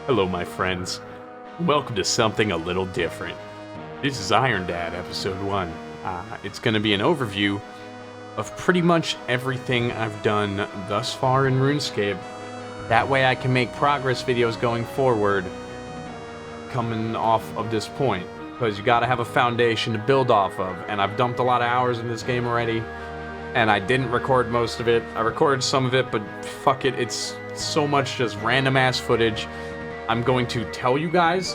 Hello, my friends. Welcome to something a little different. This is IronDad, episode 1. It's going to be an overview of pretty much everything I've done thus far in RuneScape. That way I can make progress videos going forward, coming off of this point. Because you gotta have a foundation to build off of, and I've dumped a lot of hours in this game already, and I didn't record most of it. I recorded some of it, but fuck it, it's so much just random ass footage. I'm going to tell you guys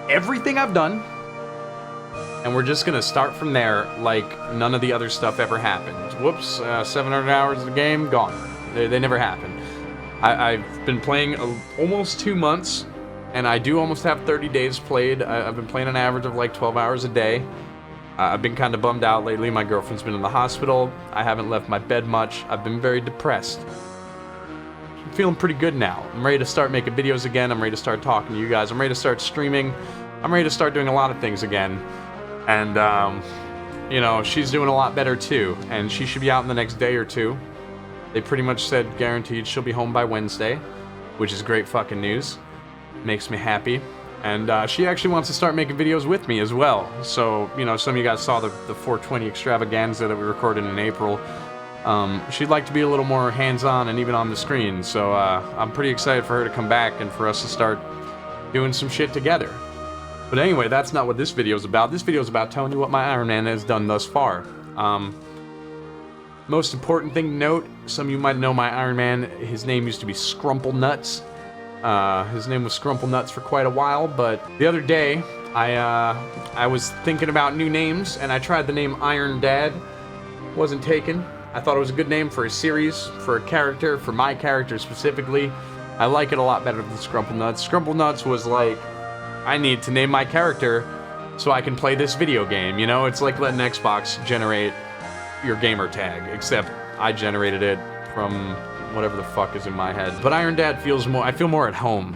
everything I've done, and we're just gonna start from there like none of the other stuff ever happened. Whoops, 700 hours of the game, gone. They never happened. I've been playing almost 2 months, and I do almost have 30 days played. I've been playing an average of like 12 hours a day. I've been kind of bummed out lately. My girlfriend's been in the hospital. I haven't left my bed much. I've been very depressed. I'm feeling pretty good now. I'm ready to start making videos again. I'm ready to start talking to you guys. I'm ready to start streaming. I'm ready to start doing a lot of things again. And, you know, she's doing a lot better too. And she should be out in the next day or two. They pretty much said guaranteed she'll be home by Wednesday, which is great fucking news. Makes me happy. And she actually wants to start making videos with me as well. So, you know, some of you guys saw the 420 extravaganza that we recorded in April. She'd like to be a little more hands-on and even on the screen. So I'm pretty excited for her to come back and for us to start doing some shit together. But anyway, that's not what this video is about. This video is about telling you what my Iron Man has done thus far. Most important thing to note, some of you might know my Iron Man, his name used to be Scrumple Nuts. His name was Scrumple Nuts for quite a while, but the other day, I was thinking about new names, and I tried the name IronDad. Wasn't taken. I thought it was a good name for a series, for a character, for my character specifically. I like it a lot better than Scrumple Nuts. Scrumple Nuts was like, I need to name my character so I can play this video game, you know? It's like letting Xbox generate your gamer tag, except I generated it from whatever the fuck is in my head. But IronDad feels more, I feel more at home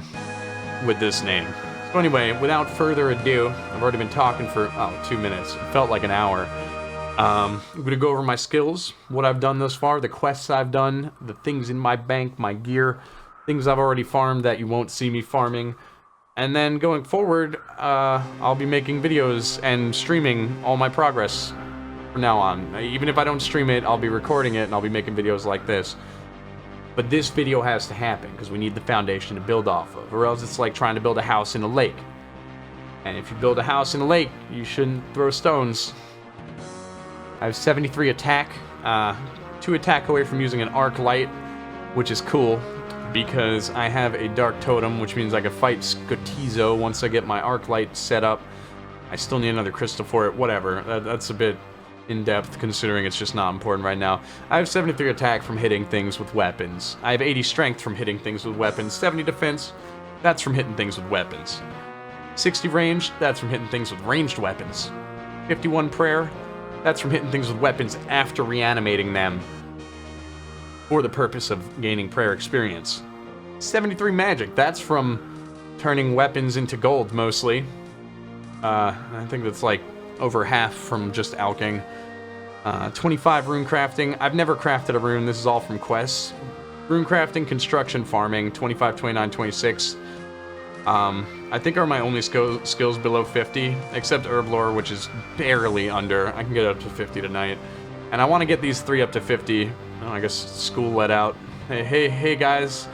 with this name. So anyway, without further ado, I've already been talking for, 2 minutes. It felt like an hour. I'm gonna go over my skills, what I've done thus far, the quests I've done, the things in my bank, my gear, things I've already farmed that you won't see me farming. And then going forward, I'll be making videos and streaming all my progress from now on. Even if I don't stream it, I'll be recording it and I'll be making videos like this. But this video has to happen because we need the foundation to build off of, or else it's like trying to build a house in a lake. And if you build a house in a lake, you shouldn't throw stones. I have 73 attack, 2 attack away from using an arc light, which is cool because I have a dark totem, which means I can fight Scotizo once I get my arc light set up. I still need another crystal for it, whatever. That's a bit in-depth considering it's just not important right now. I have 73 attack from hitting things with weapons. I have 80 strength from hitting things with weapons. 70 defense, that's from hitting things with weapons. 60 range, that's from hitting things with ranged weapons. 51 prayer, that's from hitting things with weapons after reanimating them for the purpose of gaining prayer experience. 73 magic, that's from turning weapons into gold mostly. I think that's like over half from just alching. 25 rune crafting. I've never crafted a rune. This is all from quests. Rune crafting, construction, farming. 25, 29, 26. I think are my only skills below 50, except herb lore, which is barely under. I can get up to 50 tonight. And I want to get these 3 up to 50. Oh, I guess school let out. Hey guys.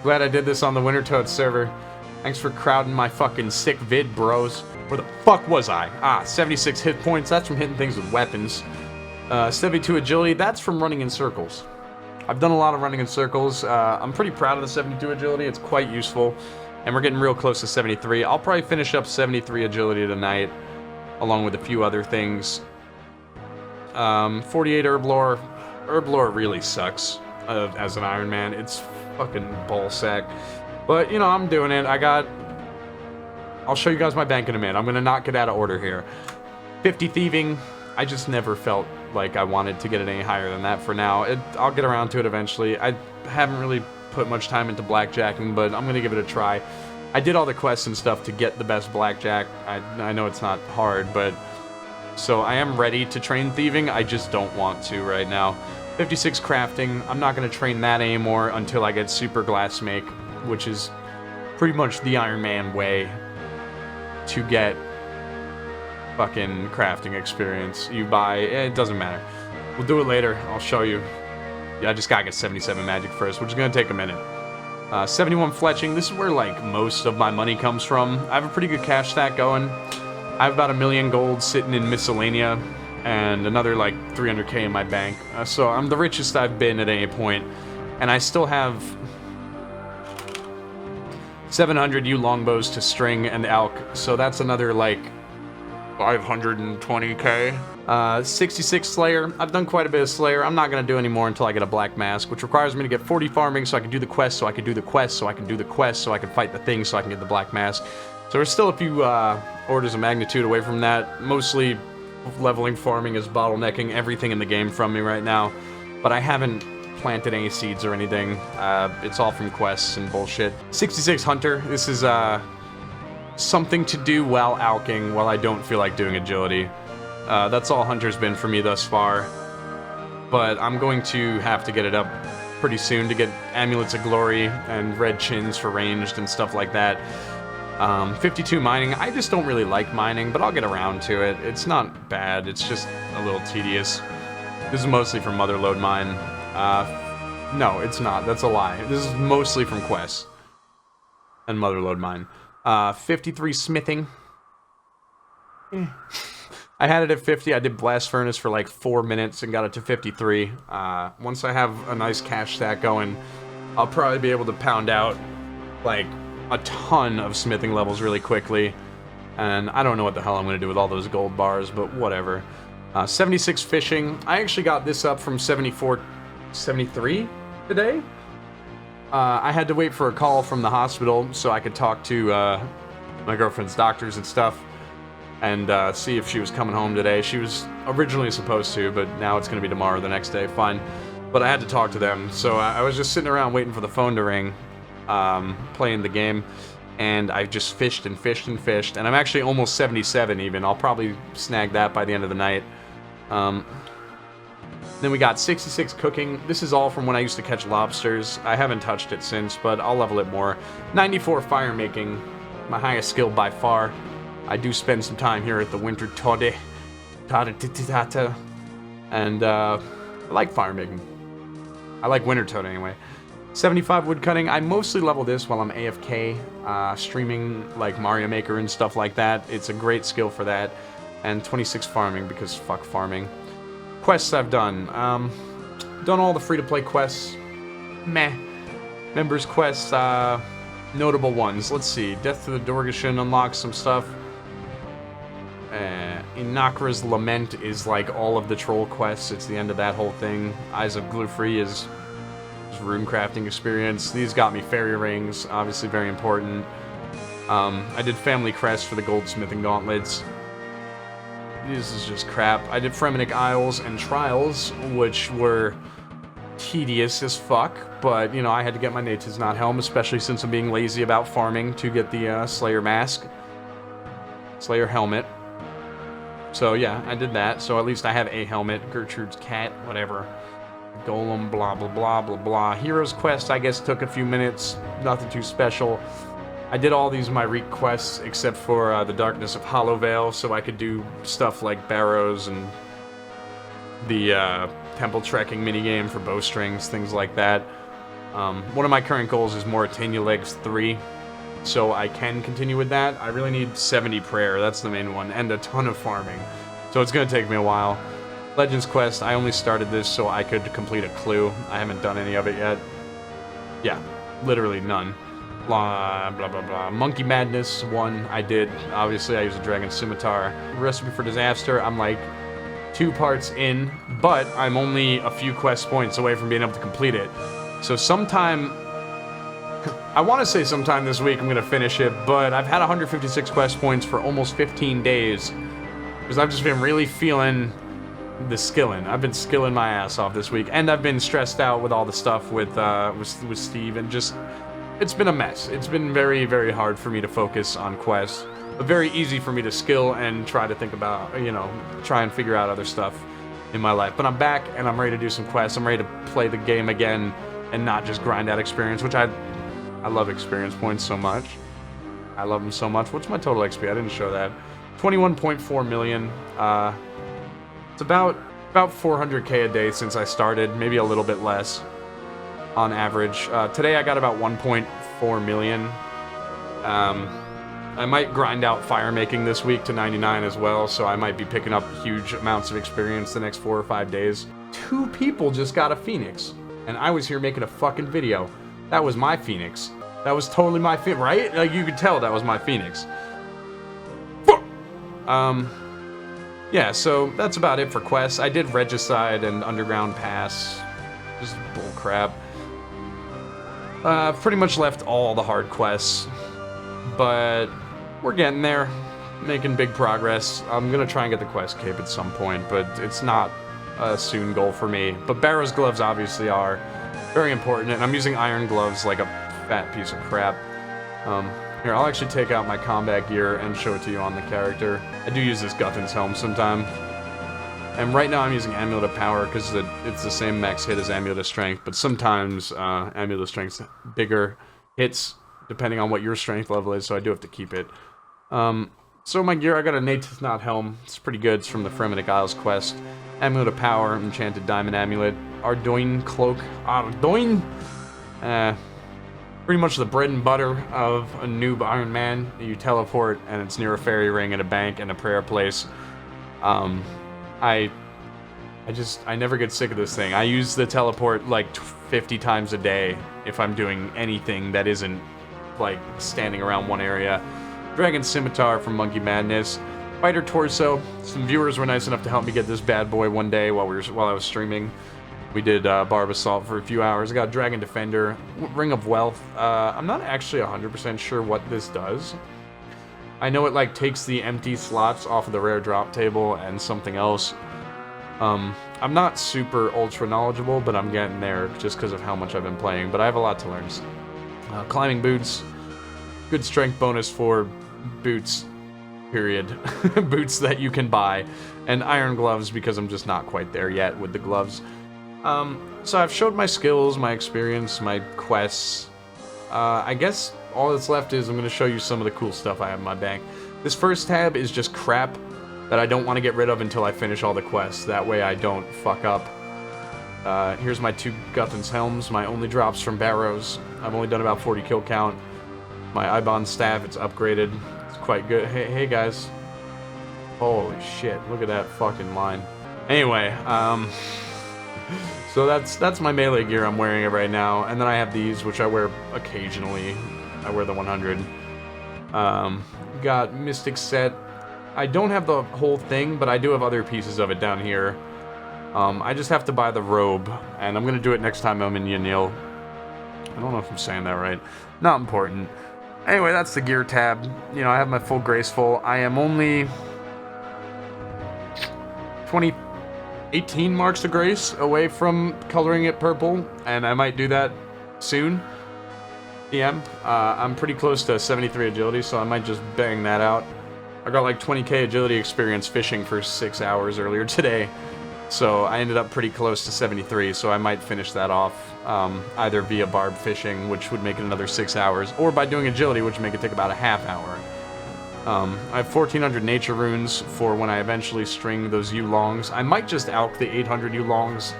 Glad I did this on the Wintertoad server. Thanks for crowding my fucking sick vid, bros. Where the fuck was I? 76 hit points, that's from hitting things with weapons. 72 agility, that's from running in circles. I've done a lot of running in circles. I'm pretty proud of the 72 agility, it's quite useful. And we're getting real close to 73. I'll probably finish up 73 agility tonight, along with a few other things. 48 herb lore. Herb lore really sucks as an Iron Man. It's fucking ballsack. But, you know, I'm doing it. I'll show you guys my bank in a minute. I'm gonna knock it out of order here. 50 thieving. I just never felt like I wanted to get it any higher than that for now. I'll get around to it eventually. I haven't really put much time into blackjacking, but I'm gonna give it a try. I did all the quests and stuff to get the best blackjack. I know it's not hard, but... So I am ready to train thieving, I just don't want to right now. 56 crafting, I'm not gonna train that anymore until I get super glass make, which is pretty much the Iron Man way to get fucking crafting experience. You buy, it doesn't matter. We'll do it later. I'll show you. Yeah, I just gotta get 77 magic first, which is gonna take a minute. 71 fletching. This is where like most of my money comes from. I have a pretty good cash stack going. I have about 1 million gold sitting in miscellanea and another like 300k in my bank. So I'm the richest I've been at any point, and I still have 700 yew longbows to string and elk. So that's another like 520k. 66 Slayer. I've done quite a bit of Slayer. I'm not going to do any more until I get a Black Mask, which requires me to get 40 farming so I can do the quest, so I can do the quest, so I can do the quest, so I can fight the thing, so I can get the Black Mask. So we're still a few orders of magnitude away from that. Mostly leveling farming is bottlenecking everything in the game from me right now. But I haven't planted any seeds or anything. It's all from quests and bullshit. 66 Hunter. This is something to do while alking, while I don't feel like doing agility. That's all Hunter's been for me thus far. But I'm going to have to get it up pretty soon to get Amulets of Glory and Red Chins for ranged and stuff like that. 52 mining. I just don't really like mining, but I'll get around to it. It's not bad. It's just a little tedious. This is mostly from Motherlode Mine. No, it's not. That's a lie. This is mostly from quests and Motherlode Mine. 53 smithing. I had it at 50. I did Blast Furnace for like 4 minutes and got it to 53. Once I have a nice cash stack going, I'll probably be able to pound out like a ton of smithing levels really quickly. And I don't know what the hell I'm going to do with all those gold bars, but whatever. 76 fishing. I actually got this up from 74, 73 today. I had to wait for a call from the hospital so I could talk to my girlfriend's doctors and stuff and see if she was coming home today. She was originally supposed to, but now it's going to be tomorrow, the next day. Fine. But I had to talk to them, so I was just sitting around waiting for the phone to ring, playing the game, and I just fished and fished and fished, and I'm actually almost 77 even. I'll probably snag that by the end of the night. Then we got 66 cooking. This is all from when I used to catch lobsters. I haven't touched it since, but I'll level it more. 94 fire making, my highest skill by far. I do spend some time here at the Winter Tode. And I like fire making. I like Winter Toad anyway. 75 wood cutting. I mostly level this while I'm AFK, streaming like Mario Maker and stuff like that. It's a great skill for that. And 26 farming, because fuck farming. Quests I've done. Done all the free-to-play quests. Meh. Members quests, notable ones. Let's see. Death to the Dorgashin unlocks some stuff. Inakra's Lament is like all of the troll quests. It's the end of that whole thing. Eyes of Glufree is rune crafting experience. These got me fairy rings, obviously very important. I did Family Crest for the goldsmithing gauntlets. This is just crap. I did Fremenic Isles and Trials, which were tedious as fuck, but, you know, I had to get my Nature's Knot Helm, especially since I'm being lazy about farming to get the Slayer Mask. Slayer Helmet. So, yeah, I did that, so at least I have a helmet. Gertrude's cat, whatever. Golem, blah, blah, blah, blah, blah. Hero's Quest, I guess, took a few minutes. Nothing too special. I did all these Myrique quests except for the Darkness of Hollowvale, so I could do stuff like Barrows and the Temple Trekking minigame for bowstrings, things like that. One of my current goals is Mauritania Legs 3, so I can continue with that. I really need 70 prayer, that's the main one, and a ton of farming, so it's going to take me a while. Legends Quest, I only started this so I could complete a clue. I haven't done any of it yet. Yeah, literally none. Blah, blah, blah, blah. Monkey Madness 1, I did. Obviously, I used a Dragon Scimitar. Recipe for Disaster, I'm like 2 parts in, but I'm only a few quest points away from being able to complete it. So sometime, I want to say sometime this week I'm going to finish it, but I've had 156 quest points for almost 15 days, because I've just been really feeling the skilling. I've been skilling my ass off this week, and I've been stressed out with all the stuff with Steve, and just, it's been a mess. It's been very, very hard for me to focus on quests, but very easy for me to skill and try to think about, you know, try and figure out other stuff in my life. But I'm back, and I'm ready to do some quests. I'm ready to play the game again and not just grind out experience, which I I love experience points so much. I love them so much. What's my total XP? I didn't show that. 21.4 million. It's about 400k a day since I started, maybe a little bit less on average. Today I got about 1.4 million. I might grind out fire making this week to 99 as well, so I might be picking up huge amounts of experience the next 4 or 5 days. 2 people just got a Phoenix, and I was here making a fucking video. That was my Phoenix. That was totally my Phoenix, right? Like, you could tell that was my Phoenix. Yeah, so that's about it for quests. I did Regicide and Underground Pass. Just bullcrap. Pretty much left all the hard quests, but we're getting there, making big progress. I'm gonna try and get the quest cape at some point, but it's not a soon goal for me. But Barrow's gloves obviously are very important, and I'm using iron gloves like a fat piece of crap. Here, I'll actually take out my combat gear and show it to you on the character. I do use this Guthin's helm sometimes. And right now I'm using Amulet of Power because it's the same max hit as Amulet of Strength, but sometimes Amulet of Strength's bigger hits depending on what your strength level is, so I do have to keep it. So my gear, I got a Native Knot helm. It's pretty good. It's from the Fremennik Isles quest. Amulet of Power, Enchanted Diamond Amulet, Ardoin Cloak. Ardoin? Pretty much the bread and butter of a noob Iron Man. You teleport, and it's near a fairy ring and a bank and a prayer place. I never get sick of this thing. I use the teleport like 50 times a day if I'm doing anything that isn't like standing around one area. Dragon Scimitar from Monkey Madness. Fighter Torso. Some viewers were nice enough to help me get this bad boy one day while I was streaming. We did Barb Assault for a few hours. I got Dragon Defender, Ring of Wealth. I'm not actually 100% sure what this does. I know it like takes the empty slots off of the rare drop table and something else. I'm not super ultra knowledgeable, but I'm getting there just because of how much I've been playing. But I have a lot to learn. Climbing boots, good strength bonus for boots, period. Boots that you can buy, and iron gloves because I'm just not quite there yet with the gloves. So I've showed my skills, my experience, my quests. I guess all that's left is I'm going to show you some of the cool stuff I have in my bank. This first tab is just crap that I don't want to get rid of until I finish all the quests. That way I don't fuck up. Here's my 2 Guthin's helms, my only drops from Barrows. I've only done about 40 kill count. My Ibon staff, it's upgraded. It's quite good. Hey guys. Holy shit, look at that fucking line. Anyway, so that's my melee gear I'm wearing it right now, and then I have these, which I wear occasionally. I wear the 100. Got Mystic Set. I don't have the whole thing, but I do have other pieces of it down here. I just have to buy the robe, and I'm gonna do it next time I'm in Yanil. I don't know if I'm saying that right. Not important. Anyway, that's the gear tab. You know, I have my full graceful. I am only 18 marks of grace away from coloring it purple, and I might do that soon. PM. I'm pretty close to 73 agility, so I might just bang that out. I got like 20k agility experience fishing for 6 hours earlier today, so I ended up pretty close to 73, so I might finish that off either via barb fishing, which would make it another 6 hours, or by doing agility, which would make it take about a half hour. I have 1400 nature runes for when I eventually string those Yulongs. I might just alch the 800 Yulongs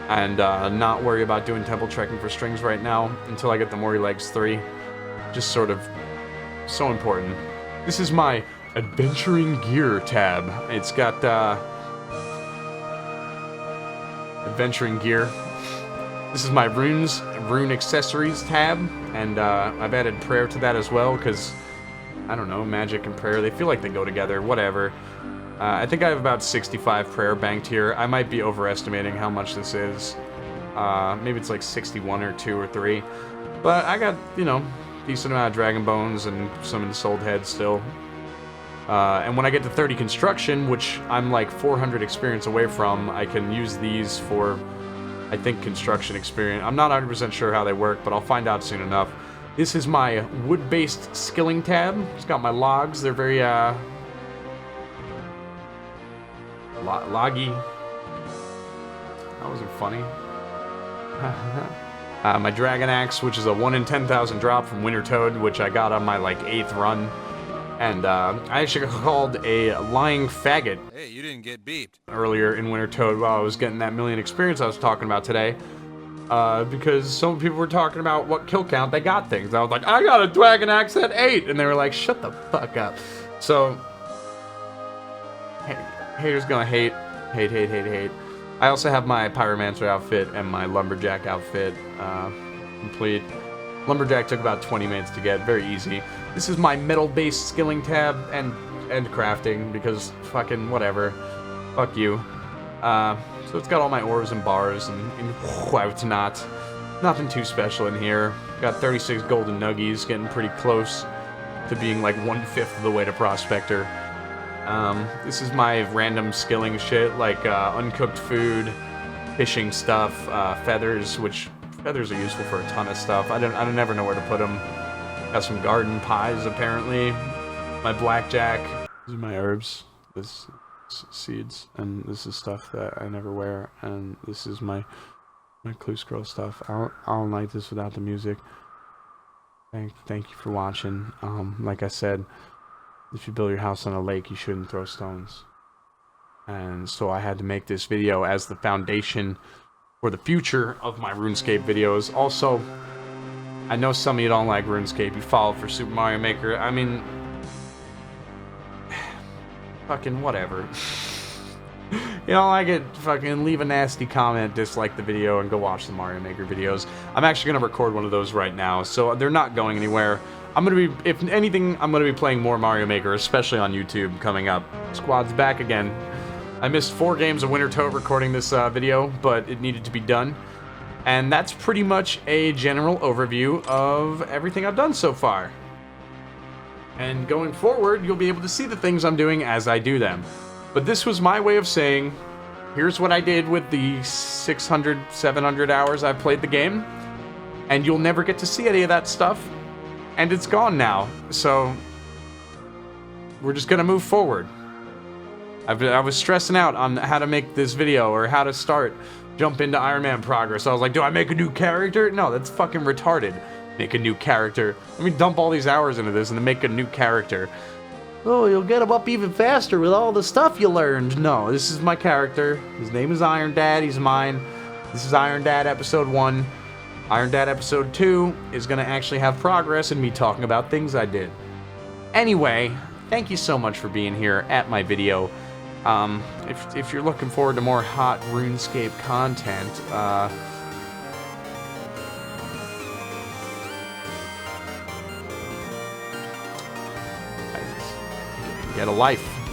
and not worry about doing temple trekking for strings right now until I get the Mori Legs 3. Just sort of so important. This is my adventuring gear tab. It's got adventuring gear. This is my rune accessories tab, and I've added prayer to that as well because I don't know, magic and prayer, they feel like they go together, whatever. I think I have about 65 prayer banked here. I might be overestimating how much this is. Maybe it's like 61 or 2 or 3. But I got, you know, decent amount of dragon bones and some ensouled heads still. And when I get to 30 construction, which I'm like 400 experience away from, I can use these for, I think, construction experience. I'm not 100% sure how they work, but I'll find out soon enough. This is my wood-based skilling tab. It's got my logs. They're very, loggy. That wasn't funny. My Dragon Axe, which is a 1 in 10,000 drop from Winter Toad, which I got on my, like, 8th run. And, I actually got called a lying faggot. Hey, you didn't get beeped. Earlier in Winter Toad while I was getting that million experience I was talking about today. Because some people were talking about what kill count they got things. I was like, I got a Dragon Axe at 8! And they were like, shut the fuck up. So, haters gonna hate. Hate. I also have my Pyromancer outfit and my Lumberjack outfit complete. Lumberjack took about 20 minutes to get, very easy. This is my metal-based skilling tab and crafting, because fucking whatever. Fuck you. So it's got all my ores and bars and whatnot. Nothing too special in here. Got 36 golden nuggies, getting pretty close to being like 1/5 of the way to Prospector. This is my random skilling shit, like uncooked food, fishing stuff, feathers, which feathers are useful for a ton of stuff. I never know where to put them. Got some garden pies apparently. My blackjack. These are my herbs. This seeds, and this is stuff that I never wear, and this is my clue scroll stuff. I don't like this without the music. Thank you for watching. Like I said, if you build your house on a lake, you shouldn't throw stones. And so I had to make this video as the foundation for the future of my RuneScape videos. Also, I know some of you don't like RuneScape. You follow for Super Mario Maker. I mean, fucking whatever. You don't like it, fucking leave a nasty comment, dislike the video, and go watch the Mario Maker videos. I'm actually going to record one of those right now, so they're not going anywhere. I'm going to be, if anything, I'm going to be playing more Mario Maker, especially on YouTube, coming up. Squad's back again. I missed 4 games of Winter Toad recording this video, but it needed to be done. And that's pretty much a general overview of everything I've done so far. And going forward, you'll be able to see the things I'm doing as I do them. But this was my way of saying, here's what I did with the 600, 700 hours I've played the game. And you'll never get to see any of that stuff. And it's gone now. So, we're just gonna move forward. I was stressing out on how to make this video, or how to jump into Iron Man progress. I was like, do I make a new character? No, that's fucking retarded. Make a new character. Let me dump all these hours into this and then make a new character. Oh, you'll get him up even faster with all the stuff you learned. No, this is my character. His name is IronDad. He's mine. This is IronDad episode 1. IronDad episode 2 is going to actually have progress and me talking about things I did. Anyway, thank you so much for being here at my video. If you're looking forward to more hot RuneScape content, get a life.